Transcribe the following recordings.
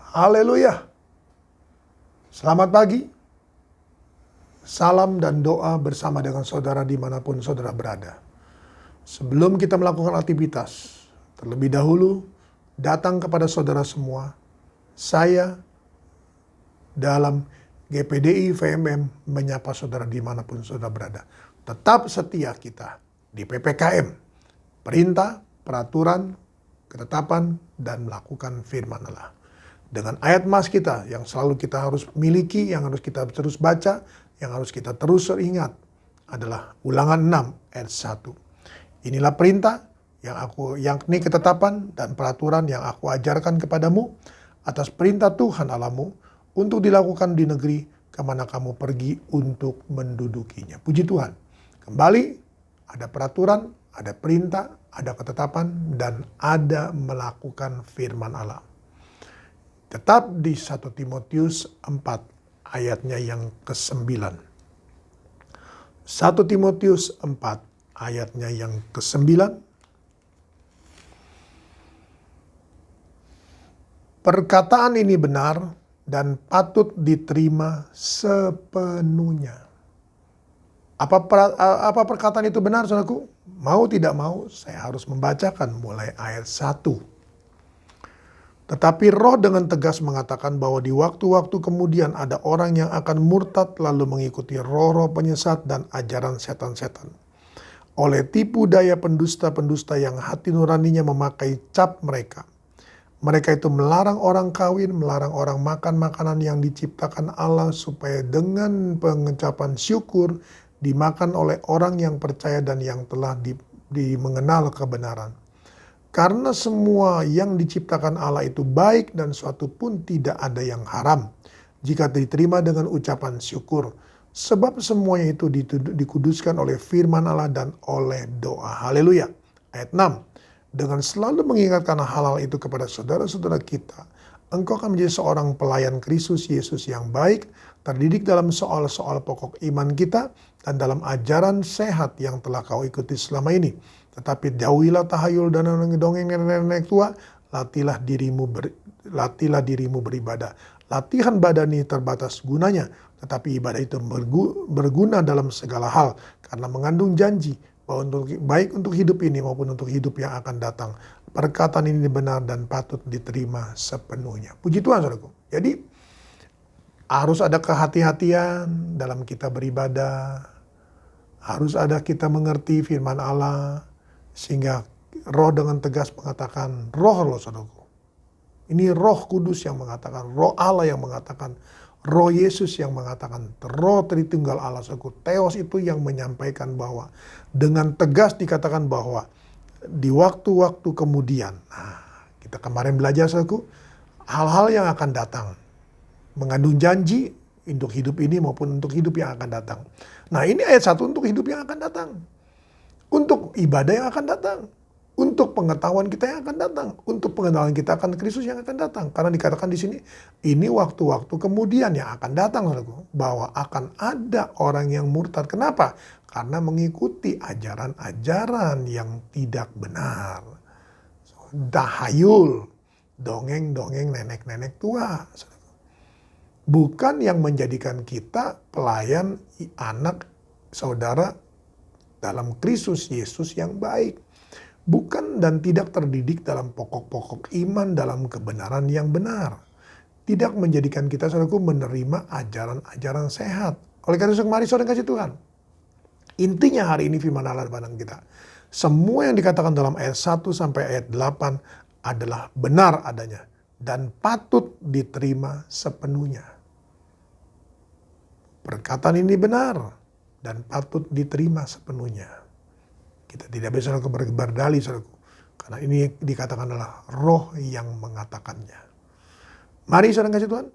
Haleluya. Selamat pagi. Salam dan doa bersama dengan saudara dimanapun saudara berada. Sebelum kita melakukan aktivitas, terlebih dahulu datang kepada saudara semua. Saya dalam GPDI VMM menyapa saudara dimanapun saudara berada. Tetap setia kita di PPKM. Perintah, peraturan, ketetapan, dan melakukan firman Allah. Dengan ayat mas kita yang selalu kita harus miliki, yang harus kita terus baca, yang harus kita terus ingat adalah Ulangan 6 ayat 1. Inilah perintah yang ini ketetapan dan peraturan yang aku ajarkan kepadamu atas perintah Tuhan Allahmu untuk dilakukan di negeri kemana kamu pergi untuk mendudukinya. Puji Tuhan. Kembali ada peraturan, ada perintah, ada ketetapan, dan ada melakukan firman Allah. Tetap di 1 Timotius 4 ayatnya yang ke-9. 1 Timotius 4 ayatnya yang ke-9. Perkataan ini benar dan patut diterima sepenuhnya. Apa perkataan itu benar, saudaraku? Mau tidak mau, saya harus membacakan mulai ayat 1. Tetapi roh dengan tegas mengatakan bahwa di waktu-waktu kemudian ada orang yang akan murtad lalu mengikuti roh-roh penyesat dan ajaran setan-setan. Oleh tipu daya pendusta-pendusta yang hati nuraninya memakai cap mereka. Mereka itu melarang orang kawin, melarang orang makan makanan yang diciptakan Allah supaya dengan pengucapan syukur dimakan oleh orang yang percaya dan yang telah mengenal kebenaran. Karena semua yang diciptakan Allah itu baik dan suatu pun tidak ada yang haram jika diterima dengan ucapan syukur. Sebab semuanya itu dikuduskan oleh firman Allah dan oleh doa. Haleluya. Ayat 6. Dengan selalu mengingatkan hal-hal itu kepada saudara-saudara kita, engkau akan menjadi seorang pelayan Kristus Yesus yang baik, terdidik dalam soal-soal pokok iman kita, dan dalam ajaran sehat yang telah kau ikuti selama ini. Tetapi jauhilah tahayul dan dongeng nenek-nenek tua, latihlah dirimu beribadah. Latihan badani terbatas gunanya, tetapi ibadah itu berguna dalam segala hal, karena mengandung janji, bahwa baik untuk hidup ini maupun untuk hidup yang akan datang. Perkataan ini benar dan patut diterima sepenuhnya. Puji Tuhan, saudaraku. Jadi, harus ada kehati-hatian dalam kita beribadah. Harus ada kita mengerti firman Allah. Sehingga roh dengan tegas mengatakan, roh loh saudaraku. Ini roh kudus yang mengatakan, roh Allah yang mengatakan, roh Yesus yang mengatakan, roh Tritunggal Allah saudaraku. Theos itu yang menyampaikan bahwa dengan tegas dikatakan bahwa di waktu-waktu kemudian, kita kemarin belajar saudaraku, hal-hal yang akan datang. Mengandung janji untuk hidup ini maupun untuk hidup yang akan datang. Nah ini ayat 1 untuk hidup yang akan datang. Untuk ibadah yang akan datang. Untuk pengetahuan kita yang akan datang. Untuk pengenalan kita akan Kristus yang akan datang. Karena dikatakan di sini, ini waktu-waktu kemudian yang akan datang. Bahwa akan ada orang yang murtad. Kenapa? Karena mengikuti ajaran-ajaran yang tidak benar. Tahayul. Dongeng-dongeng nenek-nenek tua. Bukan yang menjadikan kita pelayan anak saudara dalam Kristus Yesus yang baik. Bukan dan tidak terdidik dalam pokok-pokok iman dalam kebenaran yang benar. Tidak menjadikan kita saudaraku menerima ajaran-ajaran sehat. Oleh karena itu mari saudara kasih Tuhan. Intinya hari ini firman Allah pada kita. Semua yang dikatakan dalam ayat 1 sampai ayat 8 adalah benar adanya. Dan patut diterima sepenuhnya. Perkataan ini benar dan patut diterima sepenuhnya. Kita tidak bisa berdalih, saudaraku. Karena ini dikatakan adalah roh yang mengatakannya. Mari saudara kasih Tuhan.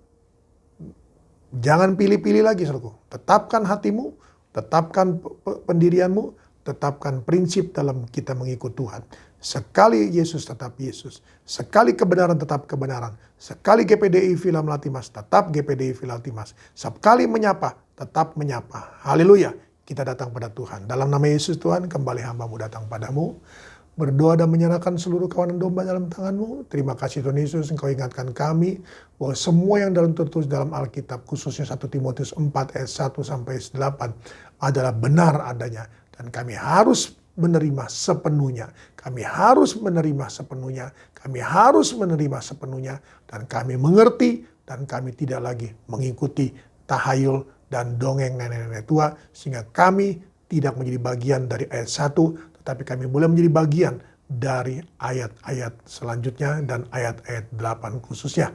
Jangan pilih-pilih lagi, saudaraku. Tetapkan hatimu, tetapkan pendirianmu, tetapkan prinsip dalam kita mengikut Tuhan. Sekali Yesus tetap Yesus. Sekali kebenaran tetap kebenaran. Sekali GPDI Villa Melati-Mas tetap GPDI Villa Melati-Mas. Sekali menyapa tetap menyapa. Haleluya. Kita datang pada Tuhan. Dalam nama Yesus Tuhan, kembali hamba-Mu datang padamu. berdoa dan menyerahkan seluruh kawanan domba dalam tangan-Mu. Terima kasih Tuhan Yesus, Engkau ingatkan kami bahwa semua yang tertulis dalam Alkitab, khususnya 1 Timotius 4 ayat 1 sampai 8 adalah benar adanya. Dan kami harus menerima sepenuhnya. Kami harus menerima sepenuhnya. Kami harus menerima sepenuhnya. Dan kami mengerti dan kami tidak lagi mengikuti tahayul dan dongeng nenek-nenek tua, sehingga kami tidak menjadi bagian dari ayat 1, tetapi kami boleh menjadi bagian dari ayat-ayat selanjutnya dan ayat-ayat 8 khususnya.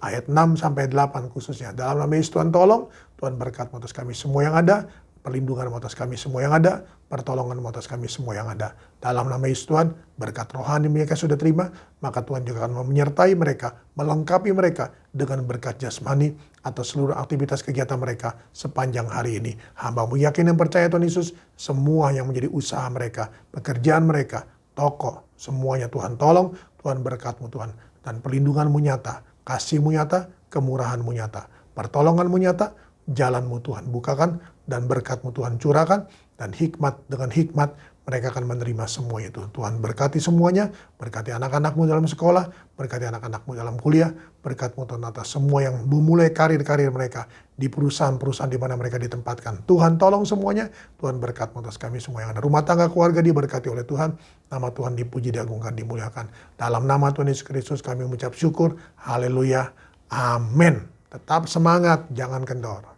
Ayat 6 sampai 8 khususnya. Dalam nama Yesus Tuhan tolong, Tuhan berkat atas kami semua yang ada, perlindungan atas kami semua yang ada, pertolongan atas kami semua yang ada. Dalam nama Yesus Tuhan, berkat rohani mereka sudah terima, maka Tuhan juga akan menyertai mereka, melengkapi mereka dengan berkat jasmani atas seluruh aktivitas kegiatan mereka sepanjang hari ini. Hamba-Mu yakin dan percaya Tuhan Yesus, semua yang menjadi usaha mereka, pekerjaan mereka, toko, semuanya Tuhan tolong, Tuhan berkat-Mu Tuhan, dan perlindungan-Mu nyata, kasih-Mu nyata, kemurahan-Mu nyata, pertolongan-Mu nyata, jalan-Mu Tuhan bukakan, dan berkat-Mu Tuhan curahkan, dan dengan hikmat mereka akan menerima semua itu. Tuhan berkati semuanya, berkati anak-anak-Mu dalam sekolah, berkati anak-anak-Mu dalam kuliah, berkat-Mu Tuhan atas semua yang memulai karir-karir mereka di perusahaan-perusahaan di mana mereka ditempatkan. Tuhan tolong semuanya, Tuhan berkat-Mu atas kami semua yang ada. Rumah tangga keluarga diberkati oleh Tuhan, nama Tuhan dipuji, diagungkan, dimuliakan. Dalam nama Tuhan Yesus Kristus kami mengucap syukur, haleluya, amin. Tetap semangat, jangan kendor.